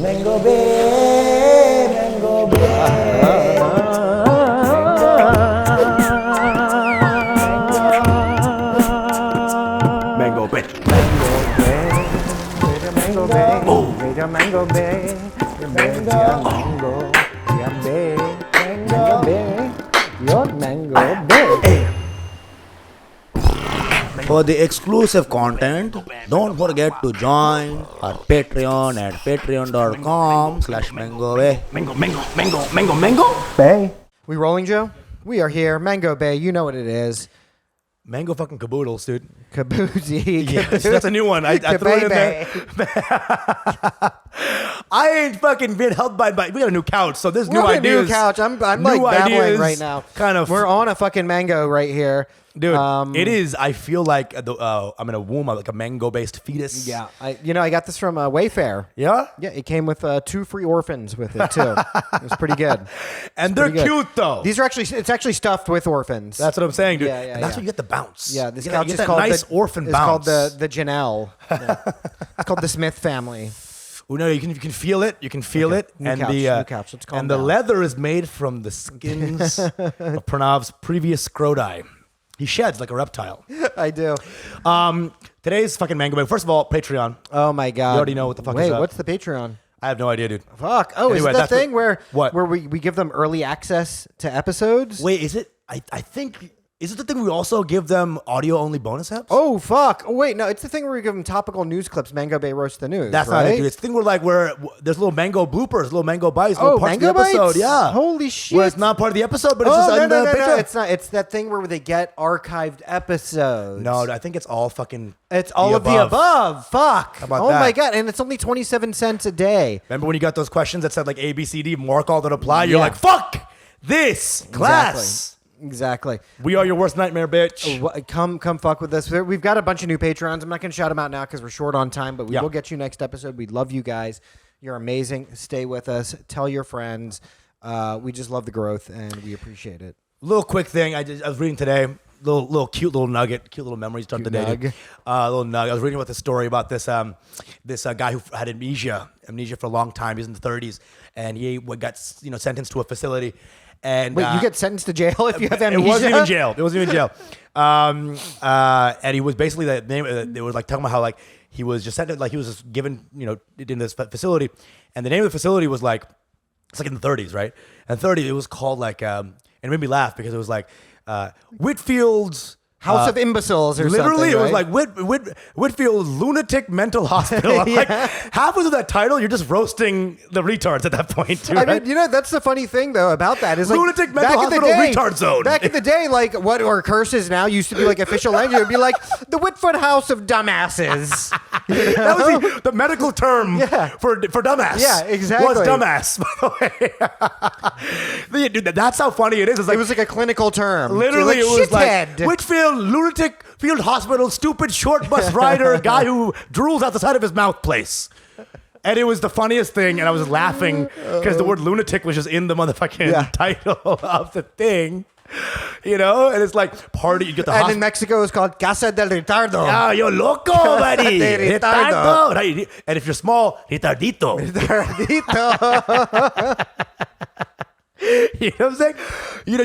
Mango Bay, Mango Bay. Mango Bay. Mango Bay. Oh. Mango Bay. Mango Bay. Mango Bay. Your Mango Bay. For the exclusive content, don't forget to join our Patreon at patreon.com/mangobe. Mango. Bay. We rolling, Joe? We are here. Mango Bay. You know what it is. Mango fucking caboodles, dude. Kaboozy. Yes, that's a new one. I threw it in there. I ain't fucking been helped by we got a new couch, so there's new We're on a ideas. new couch. I'm like new babbling ideas, right now. Kind of. We're on a fucking mango right here. Dude, it is. I feel like I'm in a womb, like a mango-based fetus. Yeah, I got this from Wayfair. Yeah? Yeah, it came with 2 free orphans with it too. It was pretty good. And they're cute though. These are it's actually stuffed with orphans. That's what I'm saying, dude. Yeah, And that's yeah. what you get the bounce. Yeah, this you couch get is that called nice orphan it's bounce. called the Janelle. Yeah. It's called the Smith family. Oh, no, you can feel it. You can feel it. New And couch, the new couch. Let's calm and the down. leather is made from the skins of Pranav's previous scroti. He sheds like a reptile. I do. Today's fucking mango bag. First of all, Patreon. Oh my god. You already know what the fuck Wait, is up. what's the Patreon? I have no idea, dude. Fuck. Oh, is Anyway, it that that's thing where what? we give them early access to episodes? Wait, is it? I think. Is it the thing we also give them audio-only bonus apps? Oh, fuck. Oh, wait, no, it's the thing where we give them topical news clips, Mango Bay Roast the News, That's right? not it, dude. It's the thing where there's little mango bloopers, little mango bites, little parts Mango of the episode. Bites? Yeah. Holy shit. Where it's not part of the episode, but it's Oh, just no, on the no, Patreon. it's not. It's that thing where they get archived episodes. No, I think it's all fucking. It's all of the above. Fuck. How about oh that? my god, and it's only 27 cents a day. Remember when you got those questions that said like A, B, C, D, mark all that apply? You're Yeah. like, fuck this class. Exactly. We are your worst nightmare, bitch. Come fuck with us. We've got a bunch of new Patrons. I'm not going to shout them out now because we're short on time, but we Yeah. will get you next episode. We love you guys. You're amazing. Stay with us. Tell your friends. We just love the growth and we appreciate it. Little quick thing. I was reading today. Little cute little nugget. Cute little memories start the day. nug. Little nugget. I was reading about this story about this guy who had amnesia for a long time. He's in the 30s, and he got sentenced to a facility. And Wait, you get sentenced to jail if you have amnesia? It wasn't even jail. It wasn't even jail. And he was basically the name. They were like talking about how like he was just sentenced, like he was just given in this facility, and the name of the facility was like it's like in the 30s, right? And 30, it was called like and it made me laugh because it was like Whitfield's House of Imbeciles or literally, something, it was like Whitfield Lunatic Mental Hospital. I'm Yeah. like, halfway through that title, you're just roasting the retards at that point, too. I right? mean, that's the funny thing though about that is like Lunatic Mental back in the Hospital day, retard zone. Back in the day, like what or curses now used to be like official language. It would be like the Whitfoot House of Dumbasses. That was the medical term for dumbass. Yeah, exactly. Was dumbass, by the way. Dude, that's how funny it is. It's like, It was like a clinical term. literally, You're it was like shithead. Whitfield Lunatic Field Hospital, stupid short bus rider, guy who drools out the side of his mouth place. And it was the funniest thing, and I was laughing because the word lunatic was just in the motherfucking title of the thing. And it's like party. You get the And in Mexico, it's called Casa del Retardo. Yeah, you're loco, buddy. de Retardo. Right. And if you're small, retardito. You know what I'm saying?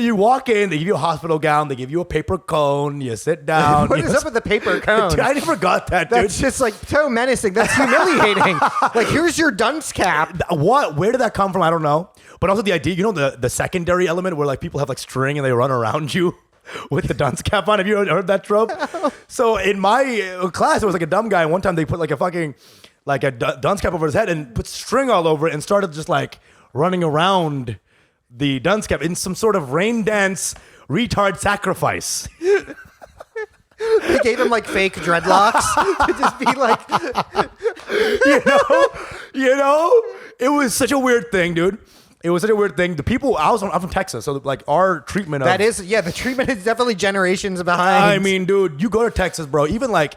You walk in, they give you a hospital gown, they give you a paper cone, you sit down. What is up with the paper cone? Dude, I never got that, dude. That's just like so menacing. That's humiliating. Like, here's your dunce cap. What? Where did that come from? I don't know. But also the idea, the secondary element where like people have like string and they run around you with the dunce cap on. Have you heard that trope? So in my class, it was like a dumb guy. And one time they put like a fucking dunce cap over his head and put string all over it and started just like running around the dunce cap in some sort of rain dance retard sacrifice. They gave him like fake dreadlocks to just be like, it was such a weird thing, dude. It was such a weird thing. The people, I'm from Texas, so like our treatment of the treatment is definitely generations behind. I mean, dude, you go to Texas, bro. Even like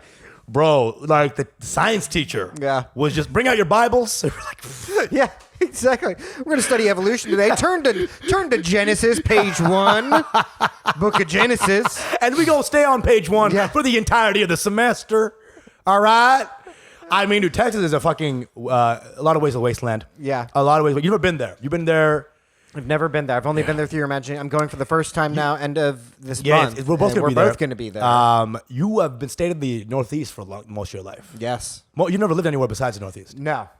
the science teacher was just bring out your Bibles. yeah, exactly. We're going to study evolution today. Turn to Genesis, page 1, book of Genesis. And we going to stay on page 1 for the entirety of the semester. All right? I mean, dude, Texas is a fucking a lot of ways a wasteland. Yeah. A lot of ways. You've never been there. You've been there. I've never been there. I've only been there through your imagining. I'm going for the first time now, end of this month. We're both going to be there. We're both going to be there. You have been stayed in the Northeast for most of your life. Yes. You've never lived anywhere besides the Northeast. No.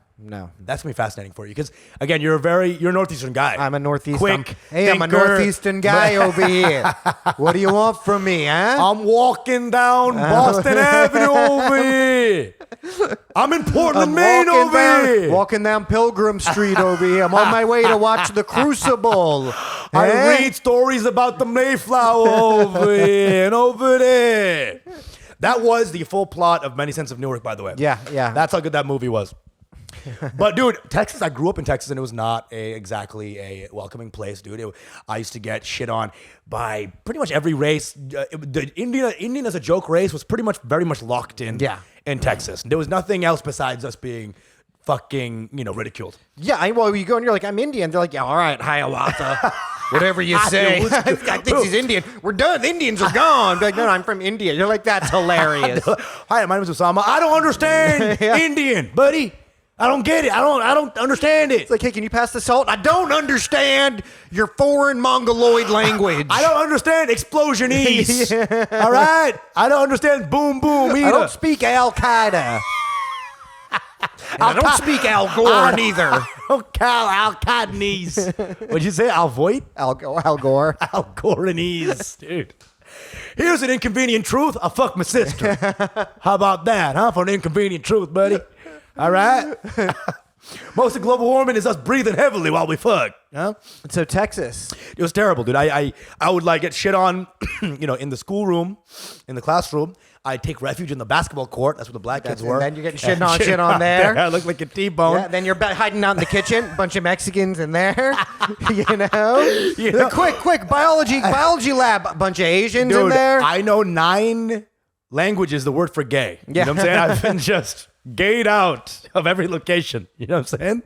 That's gonna be fascinating for you because again, you're a Northeastern guy. I'm a Northeast. Quick. I'm a Northeastern guy over here. What do you want from me, huh? I'm walking down Boston Avenue over here. I'm in Portland, Maine over here. Walking down Pilgrim Street over here. I'm on my way to watch The Crucible. I read stories about the Mayflower over here and over there. That was the full plot of Many Cents of Newark, by the way. Yeah. That's how good that movie was. But dude, Texas, I grew up in Texas and it was not exactly a welcoming place, dude. I used to get shit on by pretty much every race. The Indian as a joke race was pretty much very much locked in Texas. There was nothing else besides us being fucking, ridiculed. Yeah, well, you go and you're like, I'm Indian. They're like, yeah, all right, Hiawatha. Whatever you say. I think he's Indian. We're done. The Indians are gone. Be like, no, I'm from India. You're like, that's hilarious. Hi, my name is Usama. I don't understand Indian, buddy. I don't get it. I don't understand it. It's like, hey, can you pass the salt? I don't understand your foreign Mongoloid language. I don't understand explosionese. All right? I don't understand boom boom either. I don't speak Al Qaeda. I don't speak Al Gore neither. Al Qaeda. What'd you say? Al Voight? Al Gore. Al Goreanese, dude. Here's an inconvenient truth. I fuck my sister. How about that, huh? For an inconvenient truth, buddy. All right? Most of global warming is us breathing heavily while we fuck. Huh? So Texas. It was terrible, dude. I would like get shit on, in the schoolroom, in the classroom. I'd take refuge in the basketball court. That's where the black kids were. And then you're getting shit on there. I look like a T-bone. Yeah, then you're hiding out in the kitchen. Bunch of Mexicans in there. Quick, biology lab. Bunch of Asians dude, in there. I know 9 languages, the word for gay. You know what I'm saying? I've been just gayed out of every location. You know what I'm saying?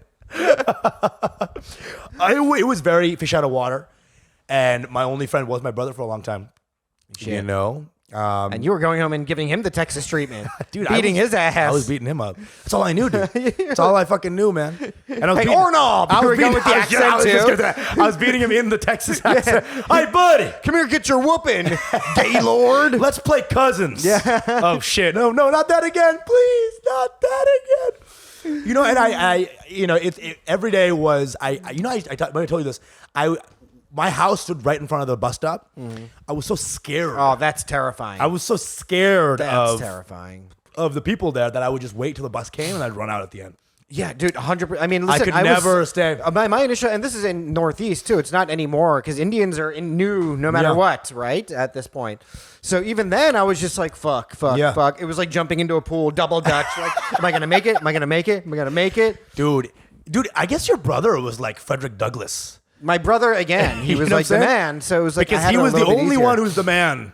It was very fish out of water. And my only friend was my brother for a long time. Shit. And you were going home and giving him the Texas treatment. Dude, beating his ass. I was beating him up. That's all I knew, dude. That's all I fucking knew, man. And I was Ornob! I was going with the accent, too. I was beating him in the Texas accent. Hey, buddy. Come here, get your whooping, Gaylord. Let's play cousins. Yeah. Oh, shit. No, not that again. Please, not that again. And I every day was, when I told you this, my house stood right in front of the bus stop. Mm. I was so scared. Oh, that's terrifying. I was so scared terrifying. Of the people there that I would just wait till the bus came and I'd run out at the end. Yeah, dude, 100%. I mean, listen, I could never stay. My initial, and this is in Northeast too. It's not anymore because Indians are new no matter what, right? At this point. So even then, I was just like, fuck. It was like jumping into a pool, double dutch. Like, am I gonna make it? Am I gonna make it? Am I gonna make it? Dude, I guess your brother was like Frederick Douglass. My brother, again, he was like the man. So it was like, because he was the only one who's the man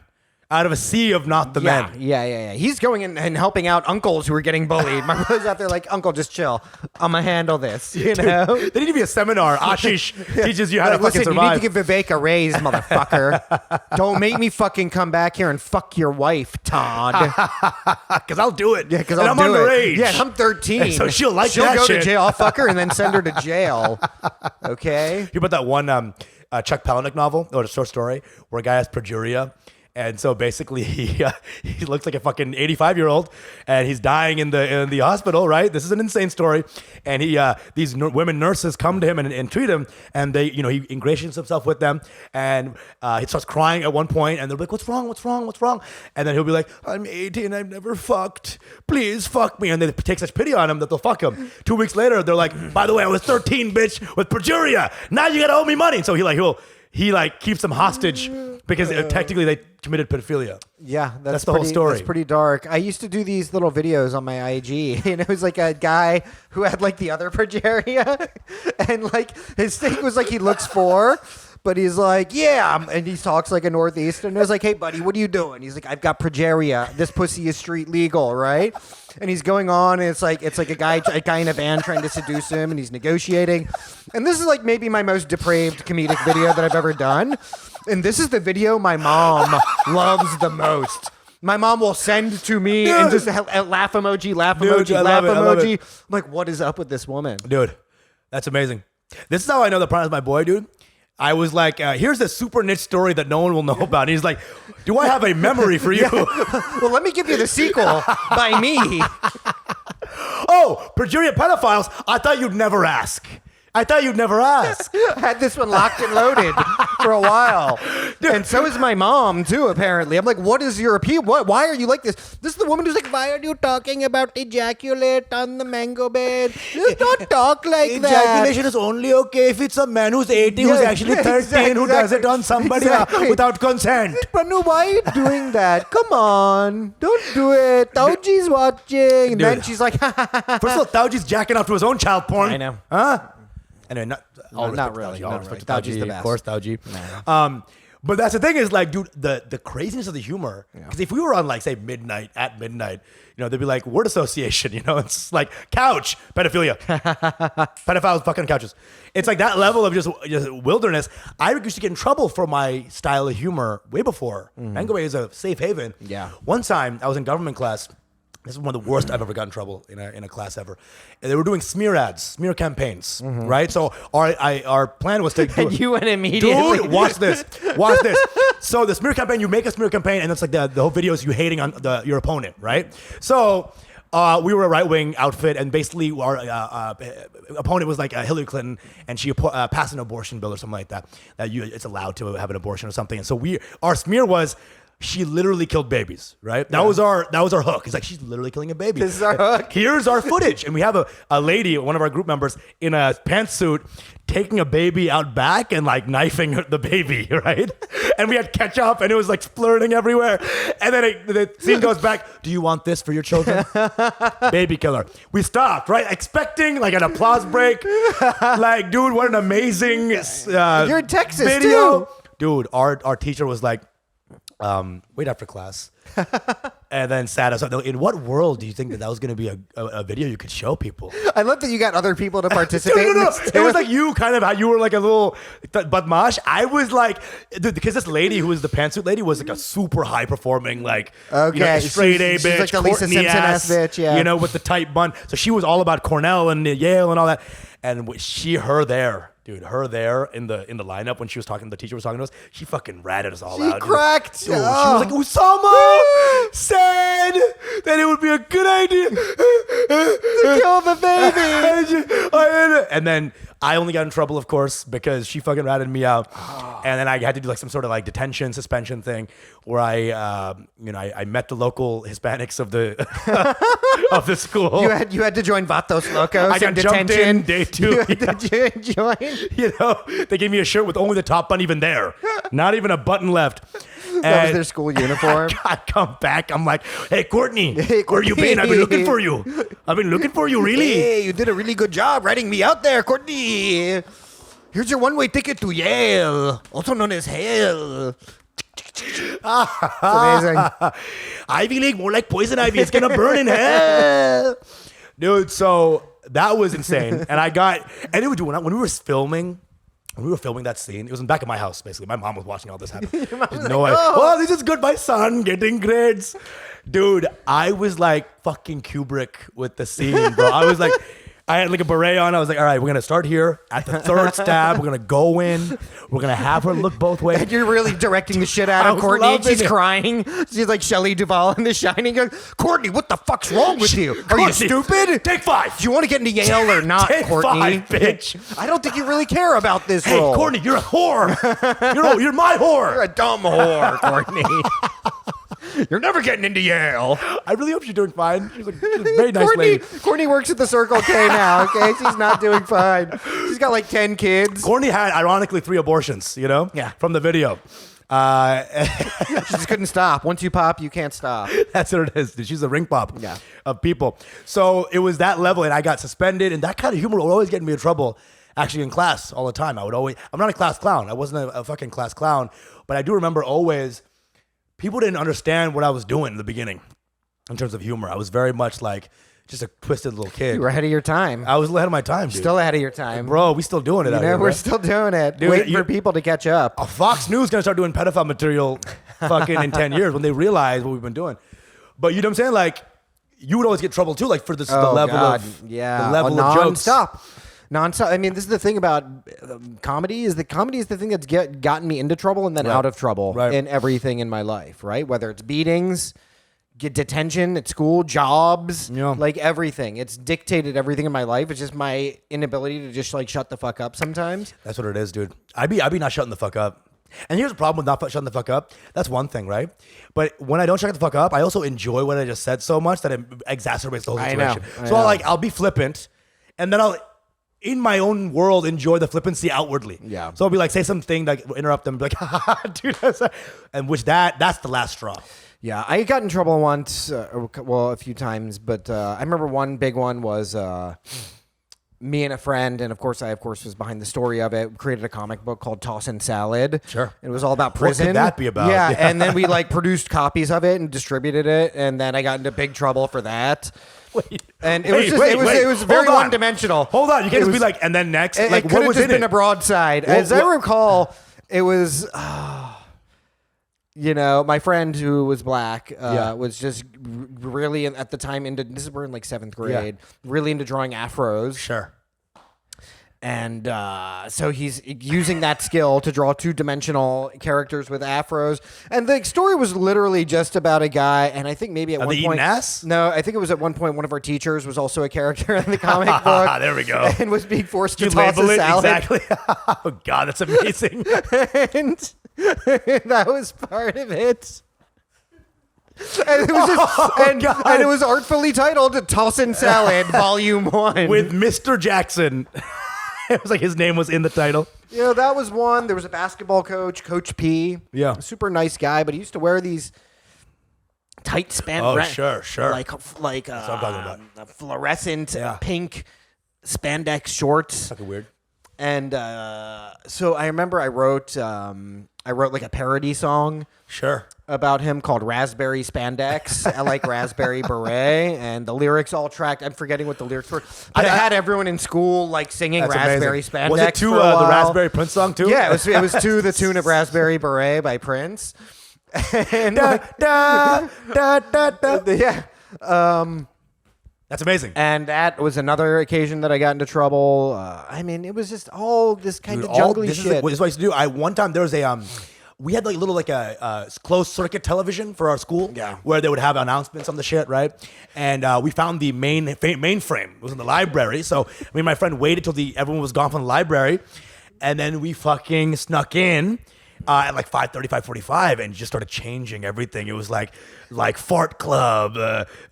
out of a sea of not the men. Yeah. He's going in and helping out uncles who were getting bullied. My brother's out there like, uncle, just chill. I'm going to handle this. You know? There need to be a seminar. Ashish teaches you how to fucking survive. You need to give Vivek a raise, motherfucker. Don't make me fucking come back here and fuck your wife, Todd. Because I'll do it. Yeah, because I'm underage. Yeah, I'm 13. So she'll go to jail. I'll fuck her and then send her to jail. Okay? You about that one Chuck Palahniuk novel, or a short story, where a guy has progeria. And so basically, he looks like a fucking 85-year-old, and he's dying in the hospital. Right? This is an insane story. And these women nurses come to him and treat him, and they, he ingratiates himself with them, and he starts crying at one point, and they're like, "What's wrong? What's wrong? What's wrong?" And then he'll be like, "I'm 18. I've never fucked. Please fuck me." And they take such pity on him that they'll fuck him. 2 weeks later, they're like, "By the way, I was 13, bitch, with progeria. Now you gotta owe me money." And so he keeps them hostage because technically they committed pedophilia. Yeah, that's the whole story. That's pretty dark. I used to do these little videos on my IG, and it was like a guy who had like the other progeria, and like his thing was like he looks 4, but he's like, yeah, and he talks like a Northeastern. I was like, hey, buddy, what are you doing? He's like, I've got progeria. This pussy is street legal, right? And he's going on, and it's like a guy in a van trying to seduce him, and he's negotiating. And this is like maybe my most depraved comedic video that I've ever done. And this is the video my mom loves the most. My mom will send to me and just laugh emoji, laugh Dude, emoji, I laugh love it. emoji. I'm like, what is up with this woman? Dude, that's amazing. This is how I know that Pranav's my boy, dude. I was like, here's a super niche story that no one will know about. And he's like, do I have a memory for you? Well, let me give you the sequel by me. Oh, progeria pedophiles. I thought you'd never ask. I Had this one locked and loaded for a while. And so is my mom, too, apparently. I'm like, what is your appeal? Why are you like this? This is the woman who's like, why are you talking about ejaculate on the mango bed? Just don't talk like that. Ejaculation is only okay if it's a man who's 80 who's actually 13 who does it on somebody without consent. Pranav, why are you doing that? Come on. Don't do it. Tauji's watching. And then she's like, First of all, Tauji's jacking off to his own child porn. I know. Huh? Anyway, not really. Tauji. Not All really. respect to Tauji's Tauji, the best. of course, Tauji. But that's the thing is like, dude, the craziness of the humor. Because if we were on like, say, at midnight, you know, they'd be like, word association, you know, it's like couch, pedophilia. Pedophiles fucking couches. It's like that level of just wilderness. I used to get in trouble for my style of humor way before. Mango Bay is a safe haven. Yeah. One time I was in government class. This is one of the worst I've ever gotten in trouble in a class ever. And they were doing smear ads, smear campaigns, right? So our plan was to and you went immediately. dude, watch this. So the smear campaign, you make a smear campaign, and it's like the whole video is you hating on your opponent, right? So we were a right-wing outfit, and basically our opponent was like Hillary Clinton, and she passed an abortion bill or something like that. It's allowed to have an abortion or something. And so our smear was, she literally killed babies, right? That was our hook. It's like, she's literally killing a baby. This is our hook. Here's our footage. And we have a lady, one of our group members, in a pantsuit taking a baby out back and like knifing the baby, right? And we had ketchup and it was like splurting everywhere. And then the scene goes back, do you want this for your children? Baby killer. We stopped, right? Expecting like an applause break. Like, dude, what an amazing You're in Texas, video. too. Dude, our teacher was like, wait after class. And then sat us up. In what world do you think that was going to be a video you could show people? I love that you got other people to participate in No. this It was like you kind of, how you were like a little badmaash. I was like, dude, because this lady who was the pantsuit lady was like a super high performing, like, you know, straight A bitch, she's like the Lisa Courtney Simpson-ass bitch, yeah. you know, with the tight bun. So she was all about Cornell and Yale and all that. And her there in the lineup when she was talking, the teacher was talking to us, she fucking ratted us all out. She cracked. Dude, she was like, Usama said that it would be a good idea To kill the baby. and then I only got in trouble, of course, because she fucking ratted me out. And then I had to do like some sort of like detention, suspension thing where I met the local Hispanics of the of the school. You had to join Vatos Locos. I got in jumped detention. in day 2. You had to join. You know, they gave me a shirt with only the top button even there. Not even a button left. That was their school uniform. I come back. I'm like, hey, Courtney, where you been? I've been looking for you. Really? Hey, you did a really good job writing me out there, Courtney. Here's your one-way ticket to Yale, also known as hell. It's amazing. Ivy League, more like poison ivy. It's gonna burn in hell, dude. So that was insane. And it was when we were filming. When we were filming that scene, it was in the back of my house, basically. My mom was watching all this happen. Oh, this is good. My son getting grades. Dude, I was like fucking Kubrick with the scene, bro. I was like, I had like a beret on. I was like, all right, we're going to start here at the third stab. We're going to go in. We're going to have her look both ways. And you're really directing the shit out I of was Courtney. loving She's it. crying. She's like Shelley Duvall in The Shining. Goes, Courtney, what the fuck's wrong with you? Are you stupid? Take 5. Do you want to get into Yale or not, Take Courtney? 5, bitch. I don't think you really care about this Hey, role. Courtney, you're a whore. You're my whore. You're a dumb whore, Courtney. You're never getting into Yale. I really hope she's doing fine. She's a very nice lady. Courtney works at the Circle K now, okay? She's not doing fine. She's got like 10 kids. Courtney had, ironically, 3 abortions, you know? Yeah. From the video. She just couldn't stop. Once you pop, you can't stop. That's what it is. She's a ring pop Yeah. of people. So it was that level, and I got suspended, and that kind of humor would always get me in trouble. Actually, in class all the time, I'm not a class clown. I wasn't a fucking class clown, but I do remember always people didn't understand what I was doing in the beginning in terms of humor. I was very much like just a twisted little kid. You were ahead of your time. I was ahead of my time, dude. Still ahead of your time. Bro, we still doing it out here, we're bro. still doing it. Dude, Waiting for people to catch up. Fox News is going to start doing pedophile material fucking in 10 years when they realize what we've been doing. But you know what I'm saying? Like, you would always get in trouble too, like for this, the level of the level of jokes. Non-stop. I mean, this is the thing about comedy is the thing that's gotten me into trouble and then out of trouble in everything in my life, right? Whether it's beatings, get detention at school, jobs, like everything. It's dictated everything in my life. It's just my inability to just like shut the fuck up sometimes. That's what it is, dude. I'd be not shutting the fuck up. And here's the problem with not shutting the fuck up. That's one thing, right? But when I don't shut the fuck up, I also enjoy what I just said so much that it exacerbates the whole situation. So I'll be flippant, and then I'll, in my own world, enjoy the flippancy outwardly. Yeah. So I'll be like, say something, like interrupt them, be like, dude, and that's the last straw. Yeah, I got in trouble once, a few times, but I remember one big one was me and a friend, and of course was behind the story of it. We created a comic book called Tossin' Salad. Sure. It was all about prison. What could that be about? Yeah, and then we like produced copies of it and distributed it, and then I got into big trouble for that. It was very one-dimensional. Hold on, you can't just be like, and then next. Like, what was just been a broadside. As I recall, it was. My friend who was black was just really at the time we're in like 7th grade, really into drawing afros. Sure. And so he's using that skill to draw 2-dimensional characters with afros. And the story was literally just about a guy. And I think maybe at one point, no, I think it was at one point one of our teachers was also a character in the comic book. There we go. And was being forced to toss a salad. Exactly. Oh God, that's amazing. And that was part of it. And it was and it was artfully titled "Tossin' Salad" Volume 1 with Mr. Jackson. It was like his name was in the title. Yeah, that was one. There was a basketball coach, Coach P. Yeah, a super nice guy, but he used to wear these tight span. Sure. Like that's what I'm talking about. Fluorescent pink spandex shorts. Fucking weird. And so I remember I wrote like a parody song. Sure. About him called Raspberry Spandex. I like Raspberry Beret, and the lyrics all tracked. I'm forgetting what the lyrics were. But I had everyone in school like singing Raspberry amazing. Spandex. Was it to the Raspberry Prince song too? Yeah, it was to the tune of Raspberry Beret by Prince. And yeah. That's amazing. And that was another occasion that I got into trouble. I mean, it was just all this kind of jungly shit. This is what I used to do. One time there was we had like a closed circuit television for our school, where they would have announcements on the shit, right? And we found the mainframe. It was in the library, so me and my friend waited till everyone was gone from the library, and then we fucking snuck in at like 5:30, 5:45, and just started changing everything. It was like Fart Club,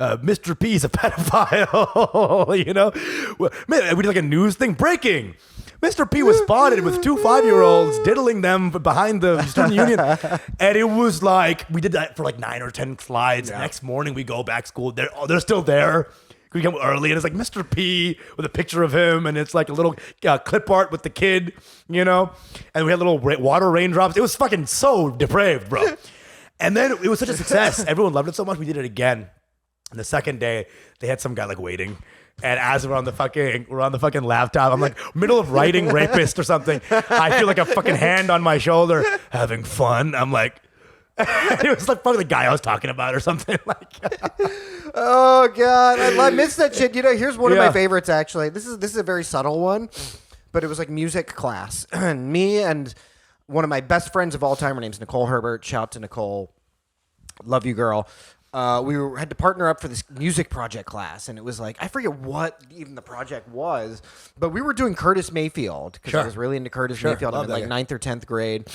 Mr. P's a pedophile, Man, we did like a news thing, breaking. Mr. P was spotted with 2 5-year-olds diddling them behind the student union. And it was like, we did that for like 9 or 10 slides. Yeah. Next morning, we go back to school. They're still there. We come early, and it's like Mr. P with a picture of him, and it's like a little clip art with the kid, And we had little water raindrops. It was fucking so depraved, bro. And then it was such a success. Everyone loved it so much, we did it again. And the second day, they had some guy like waiting. And as we're on the fucking laptop, I'm like middle of writing rapist or something. I feel like a fucking hand on my shoulder, having fun. I'm like, it was like probably the guy I was talking about or something. Like, oh God, I missed that shit. Here's one of my favorites actually. This is a very subtle one, but it was like music class. And me and one of my best friends of all time, her name's Nicole Herbert. Shout out to Nicole. Love you, girl. Had to partner up for this music project class, and it was like, I forget what even the project was, but we were doing Curtis Mayfield because I was really into Curtis Mayfield. I'm in like 9th or 10th grade.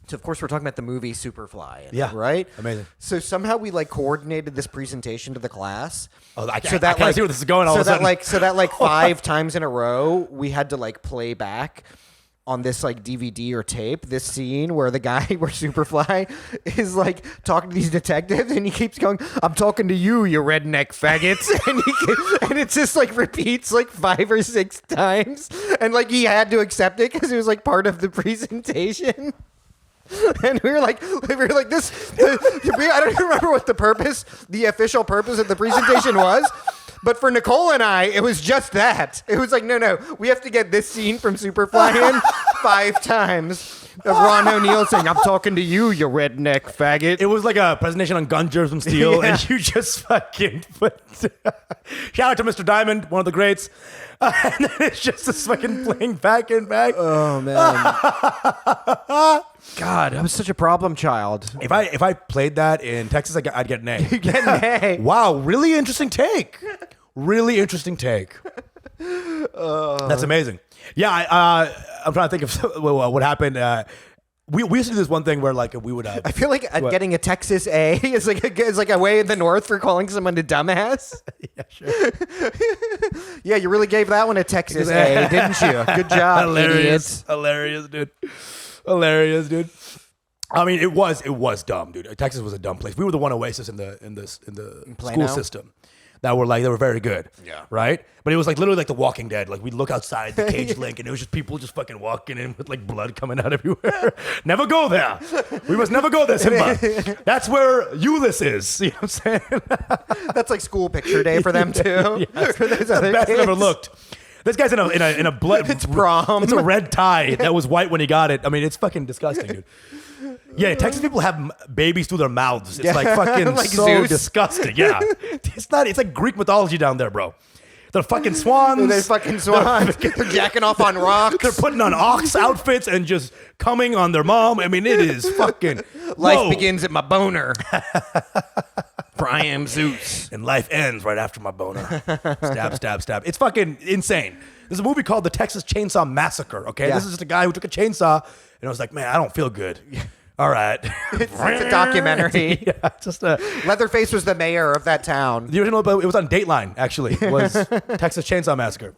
So of course we're talking about the movie Superfly. Right? Amazing. So somehow we like coordinated this presentation to the class. Oh, I can't see where this is going all of a sudden. So that 5 times in a row we had to like play back on this like DVD or tape, this scene where the guy, where Superfly is like talking to these detectives, and he keeps going, "I'm talking to you, you redneck faggots," and it just like repeats like 5 or 6 times, and like he had to accept it because it was like part of the presentation. And we were like this. I don't even remember what the official purpose of the presentation was. But for Nicole and I, it was just that. It was like, no, we have to get this scene from Superfly in 5 times. Ron O'Neill saying, "I'm talking to you, you redneck faggot." It was like a presentation on gun, germs, and steel, and you just fucking put. Shout out to Mr. Diamond, one of the greats. And then it's just this fucking playing back and back. Oh man, God, I was such a problem child. If I played that in Texas, I'd get an A. You get an A. Wow, really interesting take. Really interesting take. That's amazing. Yeah, I'm trying to think of what happened. We used to do this one thing where like we would. I feel like getting a Texas A is like a way in the North for calling someone a dumbass. Yeah, sure. Yeah, you really gave that one a Texas A, didn't you? Good job, idiots. Hilarious, dude. I mean, it was dumb, dude. Texas was a dumb place. We were the one oasis in the school system that were like they were very good. Yeah. Right? But it was like literally like The Walking Dead. Like we'd look outside the cage link and it was just people just fucking walking in with like blood coming out everywhere. Never go there. We must never go there, Simba. That's where Ulysses is. You know what I'm saying? That's like school picture day for them too. Yes. For those The other best kids. I've ever looked. This guy's in a blood. It's prom. It's a red tie that was white when he got it. I mean, it's fucking disgusting, dude. Yeah, Texas people have babies through their mouths. It's like fucking Like so Zeus. disgusting. Yeah, it's not. It's like Greek mythology down there, bro. They're fucking swans. They're fucking swans. They're jacking off on rocks. They're putting on ox outfits and just coming on their mom. I mean, it is fucking. Life whoa. begins at my boner. For I am Zeus. And life ends right after my boner. Stab, stab, stab. It's fucking insane. There's a movie called The Texas Chainsaw Massacre, okay? Yeah. This is just a guy who took a chainsaw and was like, man, I don't feel good. All right. It's a documentary. Yeah, just a... Leatherface was the mayor of that town. The original, but it was on Dateline, actually, was Texas Chainsaw Massacre.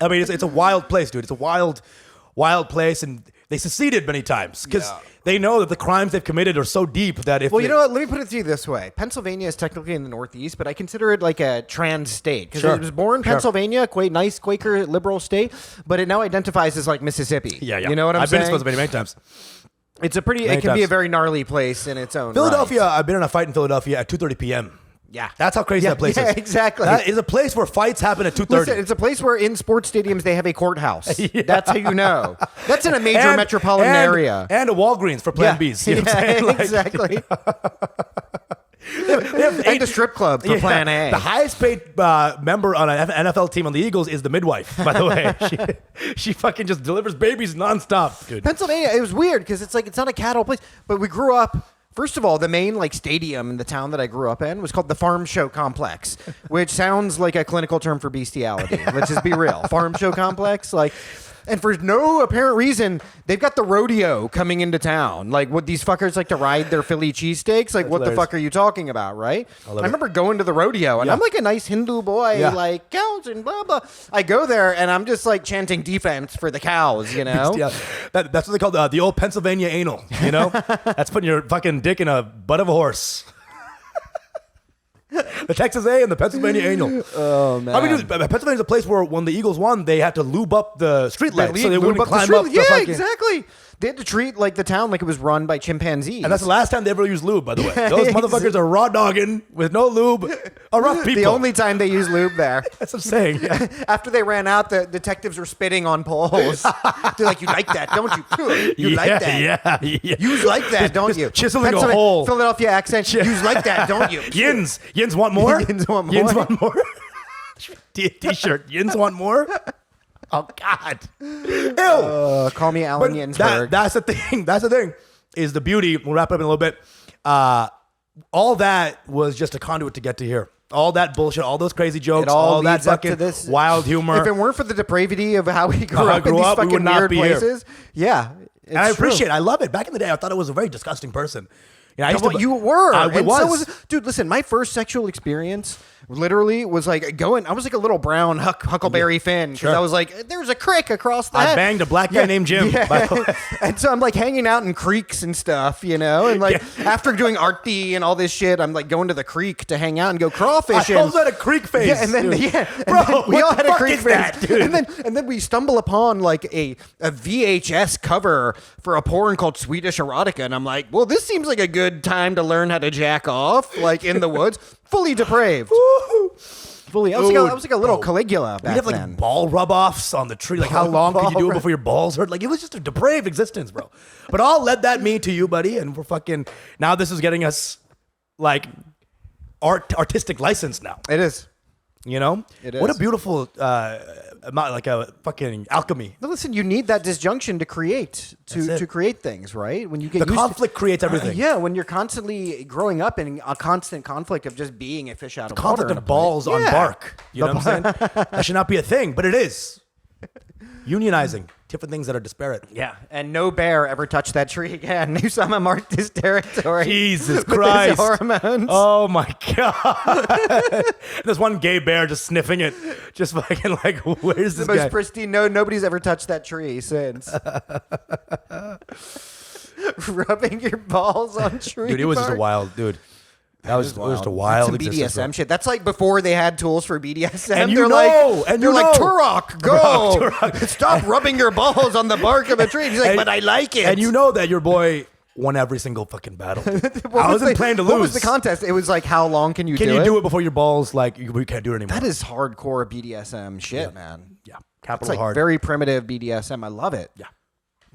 I mean, it's a wild place, dude. It's a wild place, and they seceded many times because they know that the crimes they've committed are so deep that if Well, you know what? Let me put it to you this way. Pennsylvania is technically in the Northeast, but I consider it like a trans state because Sure. it was born Pennsylvania, nice Quaker liberal state, but it now identifies as like Mississippi. Yeah. You know what I'm I've saying? been to Pennsylvania many times. It can be times. a very gnarly place in its own Philadelphia, right. I've been in a fight in Philadelphia at 2:30 p.m. Yeah. That's how crazy that place is. Exactly. That is a place where fights happen at 2:30. Listen, it's a place where in sports stadiums they have a courthouse. That's how you know. That's in a major metropolitan area. And a Walgreens for Plan Bs. You know what I'm saying? Like, exactly. they have And the strip club for Plan A. The highest paid member on an NFL team on the Eagles is the midwife, by the way. she fucking just delivers babies nonstop, dude. Pennsylvania, it was weird because it's not a cattle place, but we grew up. First of all, the main stadium in the town that I grew up in was called the Farm Show Complex, which sounds like a clinical term for bestiality. Let's just be real. Farm Show Complex, and for no apparent reason, they've got the rodeo coming into town. Like, would these fuckers like to ride their Philly cheesesteaks? Like, what the hilarious. fuck are you talking about, right? I it. remember going to the rodeo, and I'm like a nice Hindu boy, like cows and blah, blah. I go there, and I'm just like chanting defense for the cows, you know? Yeah, that's what they call the old Pennsylvania anal, you know? That's putting your fucking dick in a butt of a horse. The Texas A and the Pennsylvania anal. Oh, man. I mean, dude, Pennsylvania's a place where when the Eagles won, they had to lube up the street lights so they lube wouldn't up the climb street- up the Yeah, fucking... exactly. They had to treat the town like it was run by chimpanzees. And that's the last time they ever used lube, by the way. Those motherfuckers are raw dogging with no lube. Are rough people. the only time they use lube there. That's what I'm saying. Yeah. After they ran out, the detectives were spitting on poles. They're like, "You like that, don't you? You like that? Yeah. You like that, don't you?" Chiseling a hole. Philadelphia accent. You like that, don't you? Yins want more? Yins want more. Yins want more? T-shirt. Yins want more? Oh, God. Ew. Call me Alan Yinsberg. That's the thing. That's the thing. Is the beauty. We'll wrap up in a little bit. All that was just a conduit to get to here. All that bullshit, all those crazy jokes, It all all that leads up fucking to this. wild humor. If it weren't for the depravity of how we grew How I up in grew these up, we fucking would not weird be here. places, yeah, and I appreciate it. I love it. Back in the day, I thought it was a very disgusting person. You know, I used to, You were. I And was. so dude, listen, my first sexual experience literally was I was like a little brown Huckleberry Finn because Sure. I was like, there's a crick across the I head. banged a black guy named Jim. By the way. And so I'm like hanging out in creeks and stuff, you know, and after doing arty and all this shit, I'm like going to the creek to hang out and go crawfishing. I also had a creek face. Yeah, and then dude. and we what all the had a fuck creek is that, face. dude? And then we stumble upon like a VHS cover for a porn called Swedish Erotica, and I'm like, well, this seems like a good time to learn how to jack off, like in the woods, fully depraved. Fully. I was like a little Caligula We'd back have like then. ball rub-offs on the tree. Like, how long could you do it before your balls hurt? Like, it was just a depraved existence, bro. But all led that me to you, buddy. And we're fucking, now this is getting us like artistic license now. It is. You know? It is. What a beautiful, like a fucking alchemy. But listen, you need that disjunction to create to create things, right? When you get The conflict creates everything. Yeah, when you're constantly growing up in a constant conflict of just being a fish out of water. Conflict in a of balls place. on Yeah. bark. You know what I'm saying? That should not be a thing, but it is. Unionizing. Different things that are disparate. Yeah, and no bear ever touched that tree again. Usama marked his territory. Jesus with Christ. his hormones. Oh my God. There's one gay bear just sniffing it. Just fucking like, where's this the most guy? pristine. No, nobody's ever touched that tree since. Rubbing your balls on tree. Dude, it was just a bark. wild, dude. That was just a wild Some existence, bro. BDSM shit. That's like before they had tools for BDSM. And you they're know, like, and they're you like, know. Turok, go. Stop rubbing your balls on the bark of a tree. He's like, And- but I like it. And you know that your boy won every single fucking battle. Dude. I wasn't planning to lose. What was the contest? It was like, how long can you Can do you it? do it before your balls, like, we can't do it anymore? That is hardcore BDSM shit, man. Yeah. It's Capital like hard. very primitive BDSM. I love it. Yeah.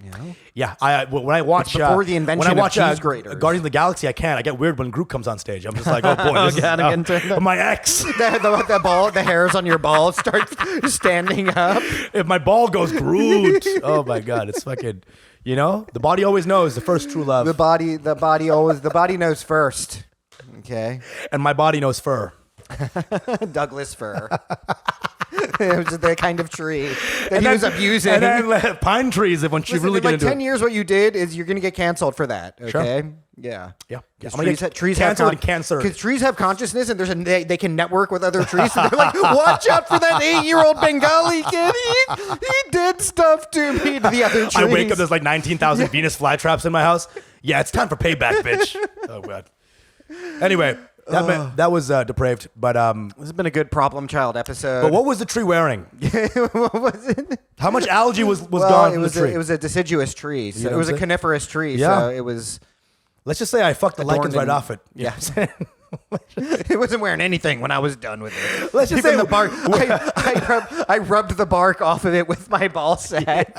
You know? Yeah, when I watch before the invention when I of watch cheese graters. Guardians of the Galaxy, I get weird when Groot comes on stage. I'm just like, oh boy, this God, I'm is getting turned up. my ex. The hairs on your balls start standing up. If my ball goes Groot, oh my God, it's fucking. You know, the body always knows the first true love, The body knows first. Okay. and my body knows fur. Douglas fir. It was the kind of tree that he was abusing. And then pine trees. If when she Listen, really in like get into 10 it. years, what you did is you're going to get canceled for that. Okay. Yeah. Yeah. 'Cause I'm gonna get trees canceled have and cancer. Because trees have consciousness, and they can network with other trees. So they're like, watch out for that 8-year-old Bengali kid. He did stuff to me to the other trees. I wake up, there's like 19,000 Venus flytraps in my house. Yeah, it's time for payback, bitch. Oh God. Anyway, that was depraved. But This has been a good problem child episode. what was the tree wearing? What was it? How much algae was Well, gone it from was the tree? it was a deciduous tree. So know it was what a I'm saying? coniferous tree. Yeah. So it was. Let's just say I fucked the lichens right in- off it. Yeah. It wasn't wearing anything when I was done with it. Let's just Even say the bark. I rubbed the bark off of it with my ball sack.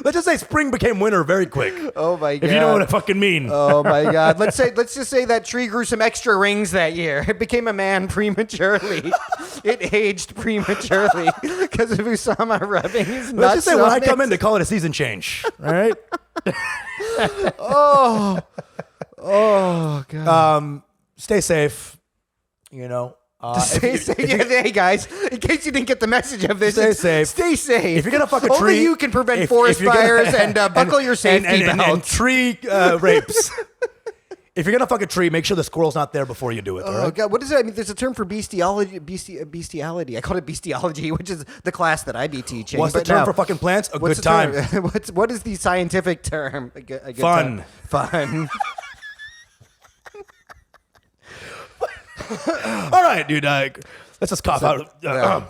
Let's just say spring became winter very quick. Oh my god! If you know what I fucking mean. Oh my god! Let's just say that tree grew some extra rings that year. It became a man prematurely. It aged prematurely because of Usama rubbing his nuts. Let's just say when on I come it. in, they call it a season change. All right. Oh god! Stay safe. You know. Hey guys, in case you didn't get the message of this, Stay safe. Stay safe. If you're gonna fuck a only tree, you can prevent if forest you're gonna- fires and buckle your safety belt. and tree rapes. If you're gonna fuck a tree, make sure the squirrel's not there before you do it. All Oh right? god, what does that mean? There's a term for bestiality. Bestiality. I call it bestiology, which is the class that I be teaching. What's the But term no. for fucking plants? A What's good the time. term? What is the scientific term? A good Fun. time. Fun. All right, dude. Let's just cough out. yeah.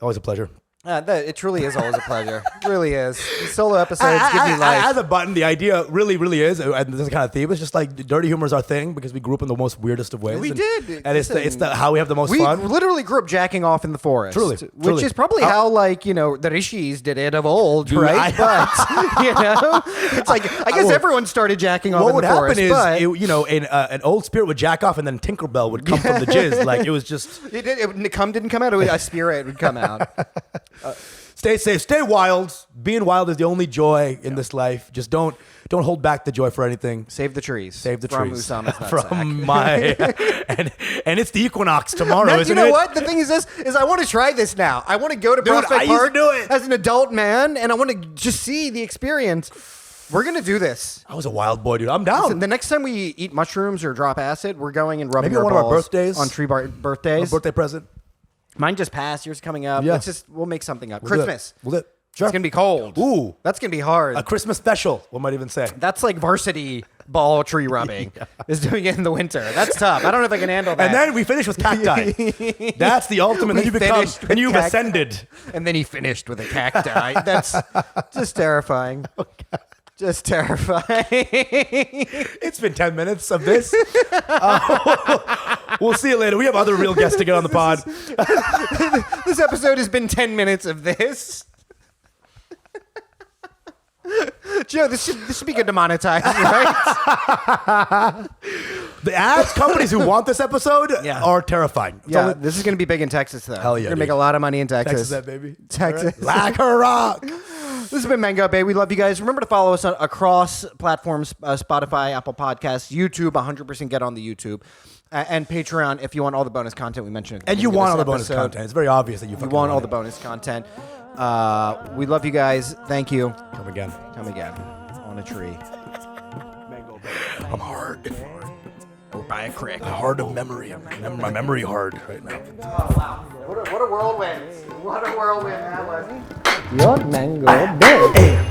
Always a pleasure. It truly is always a pleasure. It really is. These solo episodes give me life. As a button, the idea really is, and this is kind of theme. It's just like dirty humor is our thing because we grew up in the most weirdest of ways. We and, did. and it's Listen, the how we have the most We fun. literally grew up jacking off in the forest. Truly, Which truly. is probably how, like, the rishis did it of old, Dude, right? But, it's like, I guess Well, everyone started jacking off What in would the forest. happen is, but an old spirit would jack off, and then Tinkerbell would come from the jizz. Like it was just didn't come out. A spirit would come out. stay safe, stay wild. Being wild is the only joy in this life. Just don't hold back the joy for anything. Save the trees. Save the from trees Usama's from nutsack. my and it's the equinox tomorrow, Now, isn't you know it? what? The thing is I want to try this now. I want to go to Dude, Prospect I used to Park do it. as an adult man, and I want to just see the experience. We're going to do this. I was a wild boy, dude. I'm down. Listen, the next time we eat mushrooms or drop acid, we're going and rubbing Maybe on one of our balls birthdays. on birthdays. A birthday present. Mine just passed. Yours coming up. Yeah. We'll make something up. We'll do it. Christmas. We'll do it. Sure. It's gonna be cold. Ooh. That's gonna be hard. A Christmas special, one might even say. That's like varsity ball tree rubbing. Is doing it in the winter. That's tough. I don't know if I can handle that. And then we finish with cacti. That's the ultimate. We Then you become, finished with and you've cacti. ascended. And then he finished with a cacti. That's just terrifying. Just terrifying. It's been 10 minutes of this. We'll see you later. We have other real guests to get on the pod. This episode has been 10 minutes of this. Joe, this should be good to monetize, right? The ads companies who want this episode are terrifying. Yeah, this is going to be big in Texas, though. Hell yeah, We're going to make dude. a lot of money in Texas. Texas, that baby. Texas. Like a rock. This has been Mango Bay. We love you guys. Remember to follow us across platforms, Spotify, Apple Podcasts, YouTube, 100% get on the YouTube, and Patreon if you want all the bonus content we mentioned. And you want all the bonus content. It's very obvious that you want all the bonus content. We love you guys. Thank you. Come again. Come again. On a tree. I'm hard. Or by a crick. Hard of memory. My memory hard right now. Oh, wow. What a whirlwind. What a whirlwind that was. Your Mango Bay.